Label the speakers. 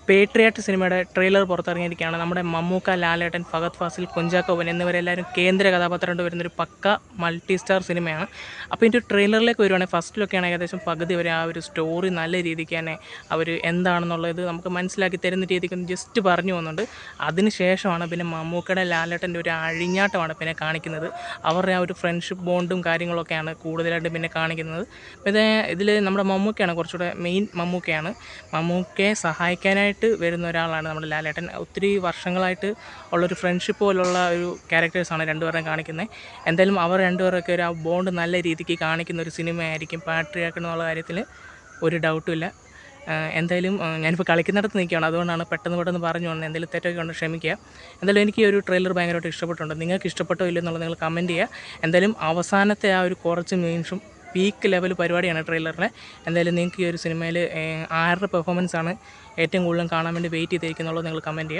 Speaker 1: പേട്രിയാറ്റ് സിനിമയുടെ ട്രെയിലർ പുറത്തിറങ്ങിയിരിക്കുകയാണ്. നമ്മുടെ മമ്മൂക്ക, ലാലേട്ടൻ, ഫഹദ് ഫാസിൽ, കുഞ്ചാക്കോ ബോബൻ എന്നിവരെല്ലാവരും കേന്ദ്ര കഥാപാത്രമായിട്ട് വരുന്നൊരു പക്ക മൾട്ടി സ്റ്റാർ സിനിമയാണ്. അപ്പോൾ ഇതിൻ്റെ ട്രെയിലറിലേക്ക് വരുവാണെങ്കിൽ ഫസ്റ്റിലൊക്കെയാണ് ഏകദേശം പകുതി വരെ ആ ഒരു സ്റ്റോറി നല്ല രീതിക്ക് തന്നെ അവർ എന്താണെന്നുള്ളത് നമുക്ക് മനസ്സിലാക്കി തരുന്ന രീതിക്ക് ഒന്ന് ജസ്റ്റ് പറഞ്ഞു പോകുന്നുണ്ട്. അതിന് ശേഷമാണ് പിന്നെ മമ്മൂക്കയുടെ, ലാലേട്ടൻ്റെ ഒരു അഴിഞ്ഞാട്ടമാണ് പിന്നെ കാണിക്കുന്നത്. അവരുടെ ആ ഒരു ഫ്രണ്ട്ഷിപ്പ് ബോണ്ടും കാര്യങ്ങളൊക്കെയാണ് കൂടുതലായിട്ട് പിന്നെ കാണിക്കുന്നത്. പിന്നെ ഇതിൽ നമ്മുടെ മമ്മൂക്കയാണ് കുറച്ചുകൂടെ മെയിൻ. മമ്മൂക്കയെ സഹായിക്കാനായിട്ട് വരുന്ന ഒരാളാണ് നമ്മുടെ ലാലേട്ടൻ. ഒത്തിരി വർഷങ്ങളായിട്ട് ഉള്ളൊരു ഫ്രണ്ട്ഷിപ്പ് പോലുള്ള ഒരു ക്യാരക്ടേഴ്സാണ് രണ്ടുപേരും കാണിക്കുന്നത്. എന്തായാലും അവർ രണ്ടുപേരൊക്കെ ഒരു ആ ബോണ്ട് നല്ല രീതിക്ക് കാണിക്കുന്ന ഒരു സിനിമയായിരിക്കും പാട്രിയാറ്റ് എന്നുള്ള കാര്യത്തിൽ ഒരു ഡൗട്ടും ഇല്ല. എന്തായാലും ഞാനിപ്പോൾ കളിക്കുന്നിടത്ത് നിൽക്കുകയാണ്, അതുകൊണ്ടാണ് പെട്ടെന്ന് പറഞ്ഞു വന്നത്. എന്തെങ്കിലും തെറ്റൊക്കെ ഉണ്ട് ക്ഷമിക്കുക. എന്തായാലും എനിക്ക് ഈ ഒരു ട്രെയിലർ ഭയങ്കരമായിട്ട് ഇഷ്ടപ്പെട്ടിട്ടുണ്ട്. നിങ്ങൾക്ക് ഇഷ്ടപ്പെട്ടോ ഇല്ലയോ എന്നുള്ളത് നിങ്ങൾ കമൻറ്റ് ചെയ്യുക. എന്തായാലും അവസാനത്തെ ആ ഒരു കുറച്ച് മീൻസും പീക്ക് ലെവൽ പരിപാടിയാണ് ട്രെയിലറിലെ. എന്തായാലും നിങ്ങൾക്ക് ഈ ഒരു സിനിമയിൽ ആരുടെ പെർഫോമൻസാണ് ഏറ്റവും കൂടുതൽ കാണാൻ വേണ്ടി വെയിറ്റ് ചെയ്തിരിക്കുന്നുള്ളത് നിങ്ങൾ കമൻറ്റ് ചെയ്യുക.